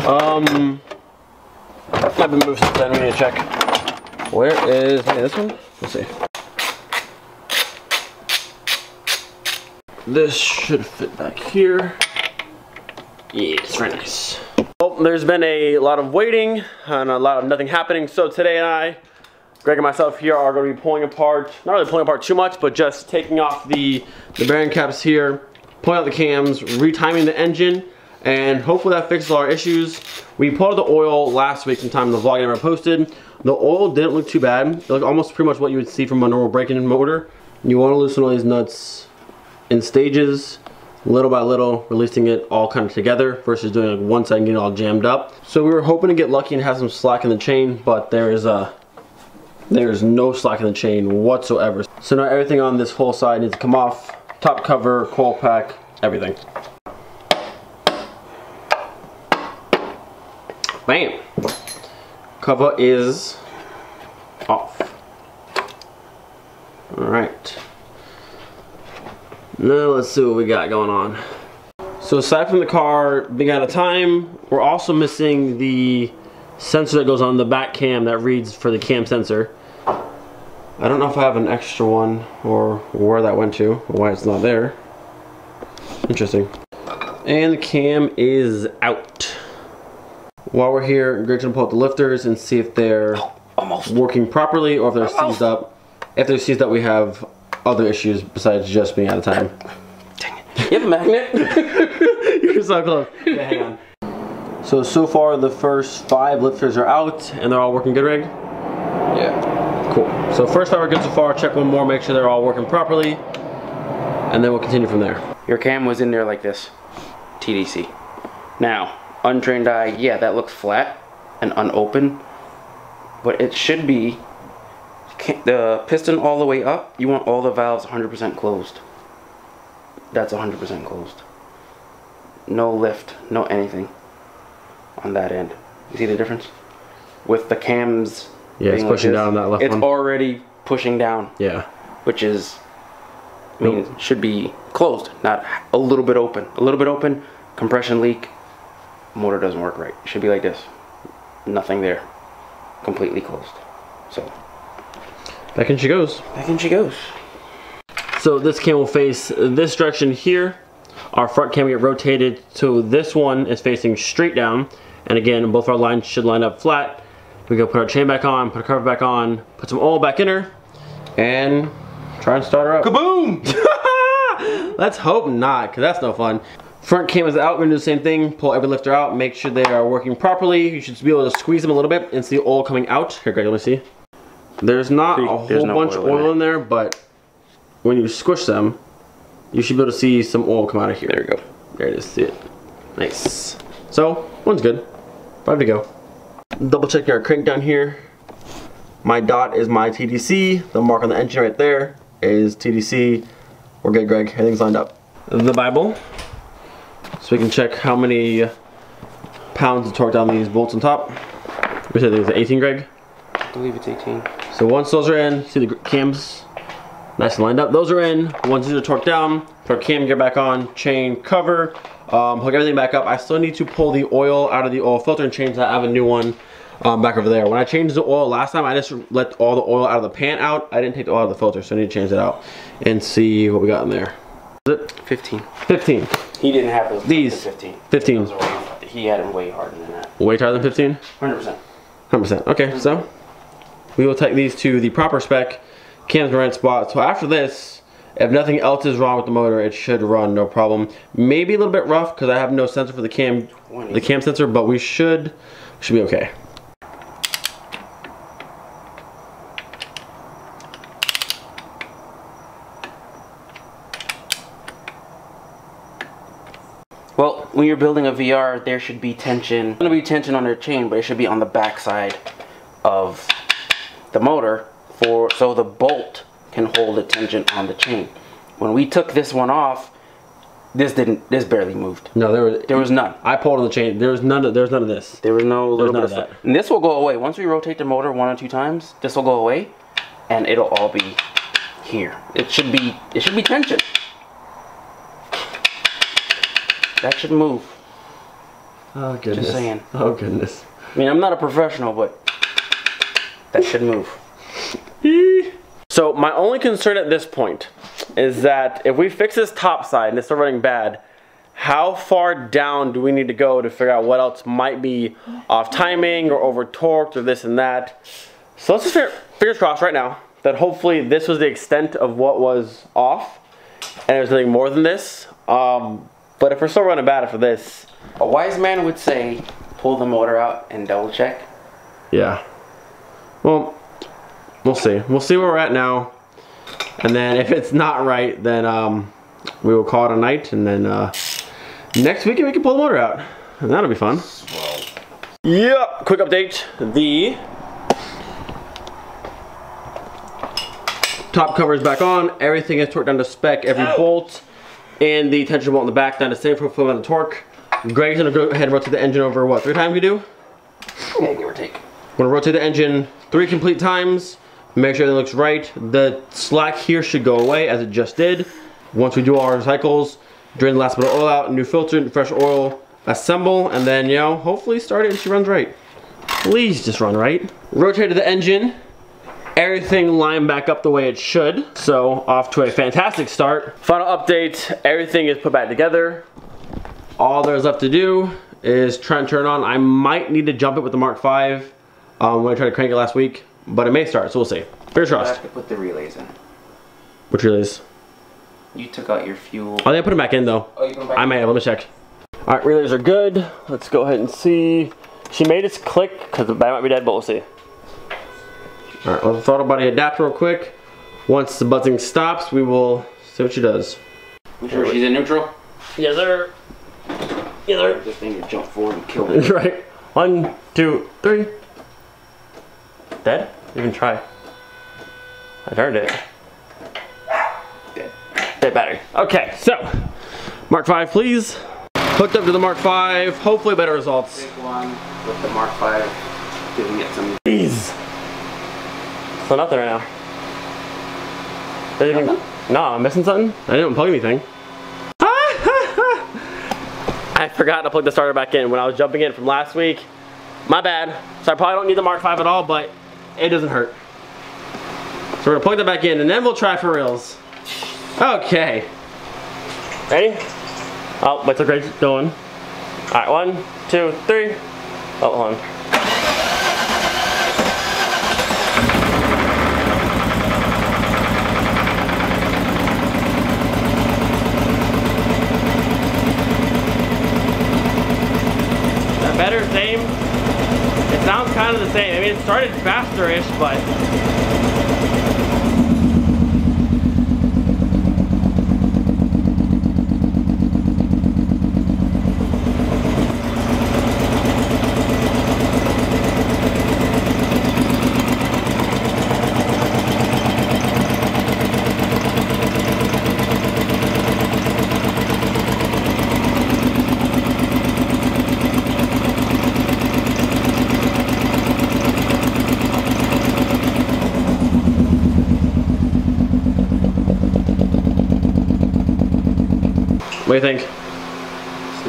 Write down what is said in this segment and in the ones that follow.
I've been moved since then. We need to check. Where is this one? Let's see. This should fit back here. Yeah, it's very nice. Well, there's been a lot of waiting and a lot of nothing happening. So today Greg and myself here are going to be pulling apart, not really pulling apart too much, but just taking off the bearing caps here, pulling out the cams, retiming the engine, and hopefully that fixes all our issues. We pulled out the oil last week sometime in the vlog I never posted. The oil didn't look too bad. It looked almost pretty much what you would see from a normal break-in motor. You want to loosen all these nuts in stages, little by little, releasing it all kind of together versus doing like one side and getting it all jammed up. So we were hoping to get lucky and have some slack in the chain, but there's no slack in the chain whatsoever. So now everything on this whole side needs to come off. Top cover, coil pack, everything. Bam! Cover is off. Alright. Now let's see what we got going on. So aside from the car being out of time, we're also missing the sensor that goes on the back cam that reads for the cam sensor. I don't know if I have an extra one or where that went to, or why it's not there. Interesting. And the cam is out. While we're here, Greg's gonna pull out the lifters and see if they're working properly or if they're seized up. If they're seized up, we have other issues besides just being out of time. Dang it. You have a magnet? You're so close. Yeah, hang on. So far the first 5 lifters are out and they're all working good, Greg? Yeah. Cool. So first 5 are good so far. Check one more, make sure they're all working properly, and then we'll continue from there. Your cam was in there like this. TDC. Now, untrained eye, yeah, that looks flat and unopened, but it should be the piston all the way up. You want all the valves 100% closed. That's 100% closed. No lift, no anything on that end. You see the difference? With the cams, yeah, it's pushing down on that left one. It's already pushing down. Yeah. Which is, I mean, should be closed, not a little bit open. A little bit open, compression leak, motor doesn't work right. It should be like this. Nothing there. Completely closed. So back in she goes. back in she goes. So this cam will face this direction here. Our front cam will get rotated, so this one is facing straight down. And again, both our lines should line up flat. We go put our chain back on, put our cover back on, put some oil back in her, and try and start her up. Kaboom! Let's hope not, because that's no fun. Front cam is out, we're gonna do the same thing. Pull every lifter out, make sure they are working properly. You should be able to squeeze them a little bit and see the oil coming out. Here, Greg, let me see. There's not a whole bunch of oil in there, but when you squish them, you should be able to see some oil come out of here. There we go. There it is, see it. Nice. So, one's good. 5 to go. Double checking our crank down here. My dot is my TDC. The mark on the engine right there is TDC. We're good, Greg. Everything's lined up. The Bible. So we can check how many pounds of torque down these bolts on top. We said there's 18, Greg? I believe it's 18. So once those are in, see the cams nice and lined up. Those are in. Once these are torqued down, put our cam gear back on, chain, cover, hook everything back up. I still need to pull the oil out of the oil filter and change that. I have a new one back over there. When I changed the oil last time, I just let all the oil out of the pan out. I didn't take the oil out of the filter, so I need to change it out and see what we got in there. Is it? 15. 15. He didn't have those. These. 15. 15. Those are he had them way harder than that. Way higher than 15? 100%. 100%. Okay, so we will take these to the proper spec. Cam's in the right spot. So after this, if nothing else is wrong with the motor, it should run no problem. Maybe a little bit rough because I have no sensor for the cam sensor, but we should be okay. Well, when you're building a VR, there should be tension. There's going to be tension on their chain, but it should be on the back side of the motor so the bolt can hold the tension on the chain. When we took this one off, this barely moved. No, there was none. I pulled on the chain. There was none of this. There was no little bit of that. And this will go away. Once we rotate the motor 1 or 2 times, this will go away and it'll all be here. It should be tension. That should move. Oh goodness. Just saying. Oh goodness. I mean, I'm not a professional, but that should move. So my only concern at this point is that if we fix this top side and it's still running bad, how far down do we need to go to figure out what else might be off timing or over torqued or this and that? So let's just fingers crossed right now that hopefully this was the extent of what was off and there's nothing more than this. But if we're still running bad after this. A wise man would say, pull the motor out and double check. Yeah. Well, we'll see. We'll see where we're at now. And then if it's not right, then we will call it a night. And then next weekend we can pull the motor out. And that'll be fun. Yep. Quick update. The top cover is back on. Everything is torqued down to spec. Every bolt and the tension bolt in the back down to same for full amount of torque. Greg's gonna go ahead and rotate the engine over what, 3 times we do? Yeah, give or take. We're gonna rotate the engine 3 complete times. Make sure everything looks right. The slack here should go away as it just did. Once we do all our cycles, drain the last bit of oil out, new filter, fresh oil, assemble, and then, you know, hopefully start it and she runs right. Please just run right. Rotated the engine. Everything lined back up the way it should. So off to a fantastic start. Final update, everything is put back together. All there's left to do is try and turn on. I might need to jump it with the Mark V when I tried to crank it last week, but it may start, so we'll see. Fingers crossed. I have to put the relays in. Which relays? You took out your fuel. Oh, they put them back in though. Oh, you put them back I may have, let me check. All right, relays are good. Let's go ahead and see. She made us click because the battery might be dead, but we'll see. All right, let's throttle body adapt real quick. Once the buzzing stops, we will see what she does. You sure she's in neutral? Yes, sir. Yes, sir. This thing would jump forward and kill me. Right. 1, 2, 3. Dead? Even try. I turned it. Dead. Dead battery. Okay, so Mark V, please. Hooked up to the Mark V. Hopefully better results. Big one with the Mark V. Giving it some. Jeez. So nothing right now. No, I'm missing something. I didn't unplug anything. I forgot to plug the starter back in when I was jumping in from last week. My bad. So I probably don't need the Mark V at all, but it doesn't hurt. So we're gonna plug that back in and then we'll try for reals. Okay. Ready? Oh, wait till Greg's going. All right, 1, 2, 3. Oh, hold on. Better, same. It sounds kind of the same. I mean, it started faster-ish, but. What do you think? It's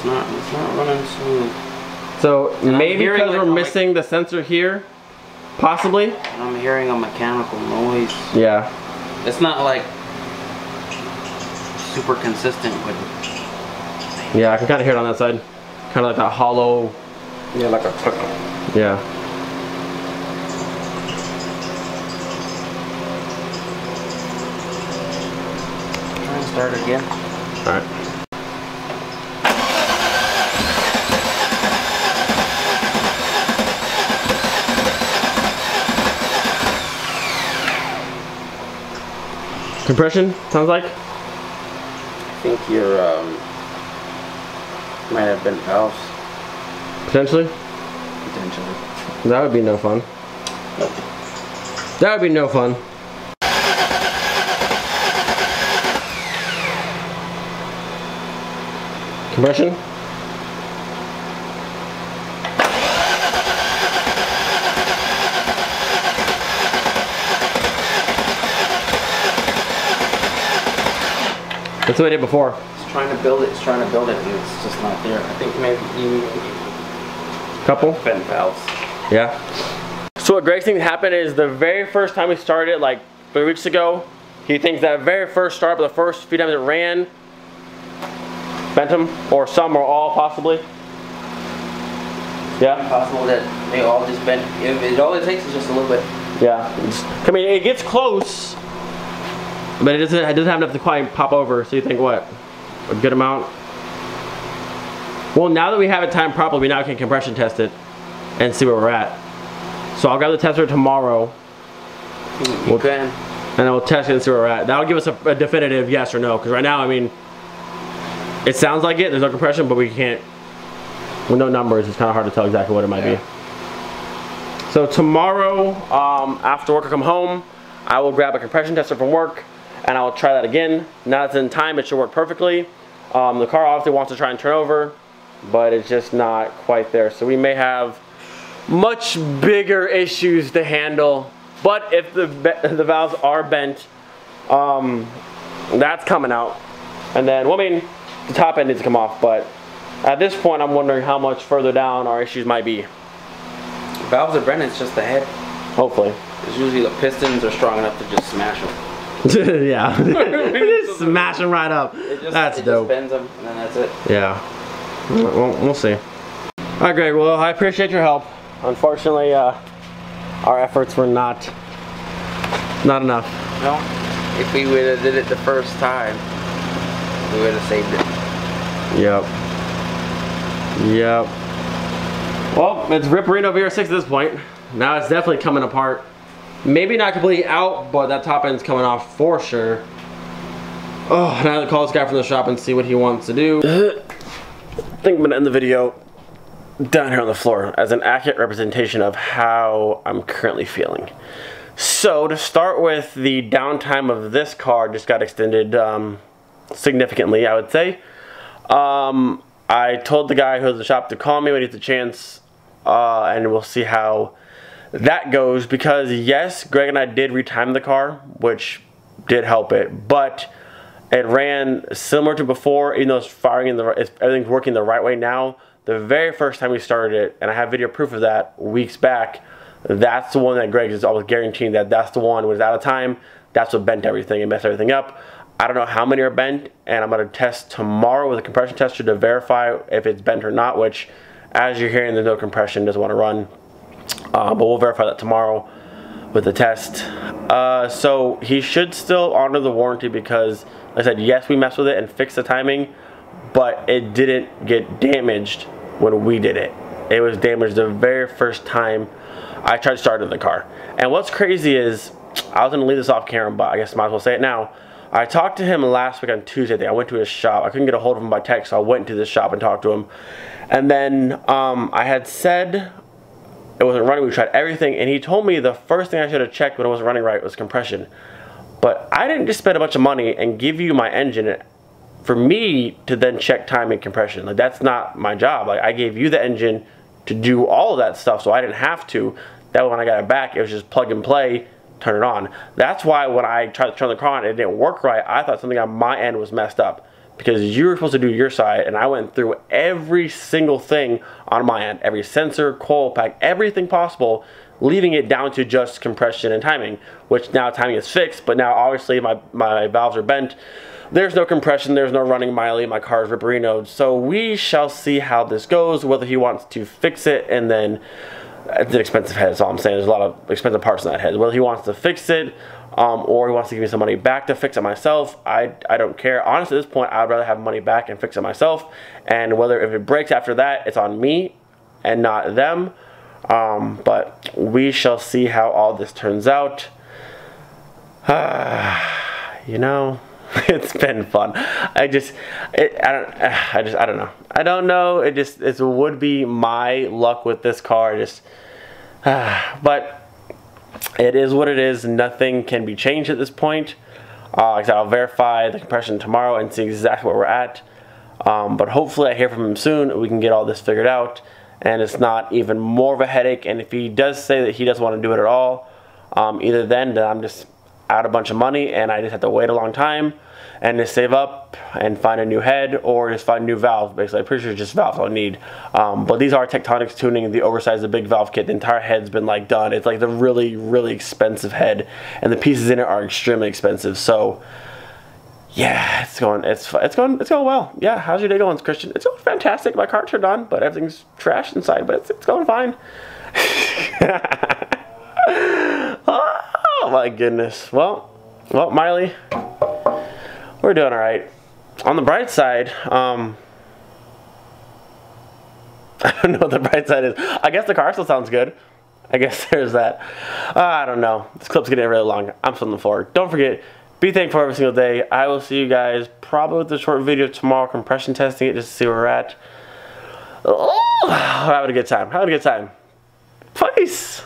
not running smooth. So And maybe I'm because hearing, we're like, missing the sensor here, possibly. And I'm hearing a mechanical noise. Yeah. It's not like super consistent, but Yeah, I can kind of hear it on that side. Kind of like that hollow. yeah, like a. Yeah. Try and start it again. All right. Compression, sounds like? I think your might have been valves. Potentially? Potentially. That would be no fun. Nope. That would be no fun. Compression? That's what I did before. trying to build it. It's trying to build it, and it's just not there. I think maybe couple vent valves. Yeah. So what Greg's thinking happened is the very first time we started, like 3 weeks ago, he thinks that very first start, but the first few times it ran, bent them, or some or all possibly. Yeah. Possible that they all just bent. All it takes is just a little bit. Yeah. I mean, it gets close, but it doesn't have enough to quite pop over. So you think what? A good amount? Well, now that we have it timed properly, we now can compression test it and see where we're at. So I'll grab the tester tomorrow. You can. And then we'll test it and see where we're at. That'll give us a definitive yes or no. Because right now, I mean, it sounds like it. There's no compression, but we can't. With no numbers, it's kind of hard to tell exactly what it might be. So tomorrow, after work I come home, I will grab a compression tester from work, and I will try that again. Now it's in time, it should work perfectly. The car obviously wants to try and turn over, but it's just not quite there. So we may have much bigger issues to handle. But if the valves are bent, that's coming out. And then, well, I mean, the top end needs to come off, but at this point, I'm wondering how much further down our issues might be. Valves are bent, it's just the head. Hopefully. Because usually the pistons are strong enough to just smash them. Yeah. Just smash them right up. That's dope. Just bends them, and then that's it. Yeah. Well, we'll see. Alright, Greg. Well, I appreciate your help. Unfortunately, our efforts were not enough. No. If we would have did it the first time, we would have saved it. Yep. Yep. Well, it's Ripperino VR6 at this point. Now it's definitely coming apart. Maybe not completely out, but that top end's coming off for sure. Oh, now I have to call this guy from the shop and see what he wants to do. I think I'm gonna end the video down here on the floor as an accurate representation of how I'm currently feeling. So to start with, the downtime of this car just got extended significantly, I would say. I told the guy who was at the shop to call me when he gets a chance, and we'll see how that goes, because yes, Greg and I did retime the car, which did help it, but it ran similar to before, even though it's firing in everything's working the right way now. The very first time we started it, and I have video proof of that weeks back, that's the one that Greg is always guaranteeing that's the one was out of time. That's what bent everything and messed everything up. I don't know how many are bent, and I'm going to test tomorrow with a compression tester to verify if it's bent or not, which, as you're hearing, there's no compression, doesn't want to run. But we'll verify that tomorrow with the test. So he should still honor the warranty because, like I said, yes, we messed with it and fixed the timing, but it didn't get damaged when we did it. It was damaged the very first time I tried starting the car. And what's crazy is, I was going to leave this off camera, but I guess I might as well say it now. I talked to him last week on Tuesday. I think I went to his shop. I couldn't get a hold of him by text, so I went to this shop and talked to him. And then I had said it wasn't running. We tried everything, and he told me the first thing I should have checked when it wasn't running right was compression. But I didn't just spend a bunch of money and give you my engine for me to then check time and compression. Like, that's not my job. Like, I gave you the engine to do all of that stuff, so I didn't have to. That way, when I got it back, it was just plug and play. Turn it on. That's why when I tried to turn the car on, it didn't work right. I thought something on my end was messed up because you were supposed to do your side, and I went through every single thing on my end, every sensor, coil pack, everything possible, leaving it down to just compression and timing, which now timing is fixed, but now obviously my valves are bent. There's no compression, there's no running miley, my car is Ripperino'd. So we shall see how this goes, whether he wants to fix it and then it's an expensive head, that's all I'm saying. There's a lot of expensive parts in that head. Whether he wants to fix it, or he wants to give me some money back to fix it myself, I don't care. Honestly, at this point, I'd rather have money back and fix it myself. And whether if it breaks after that, it's on me and not them. But we shall see how all this turns out. You know, it's been fun. I don't know. I don't know. It would be my luck with this car. But it is what it is. Nothing can be changed at this point. Like I said, I'll verify the compression tomorrow and see exactly where we're at. But hopefully I hear from him soon. We can get all this figured out, and it's not even more of a headache. And if he does say that he doesn't want to do it at all, either then I'm just out a bunch of money and I just have to wait a long time. and just save up and find a new head, or just find new valves. Basically, I'm pretty sure it's just valves I'll need. But these are Tektronix tuning, the oversized, the big valve kit. The entire head's been like done. It's like the really, really expensive head, and the pieces in it are extremely expensive. So yeah, it's going well. Yeah, how's your day going, Christian? It's going fantastic. My car turned on, but everything's trash inside, but it's going fine. Oh my goodness. Well, Miley, we're doing all right. On the bright side, I don't know what the bright side is. I guess the car still sounds good. I guess there's that. I don't know. This clip's getting really long. I'm still on the floor. Don't forget, be thankful every single day. I will see you guys probably with a short video tomorrow, compression testing it just to see where we're at. Oh, having a good time. Having a good time. Peace.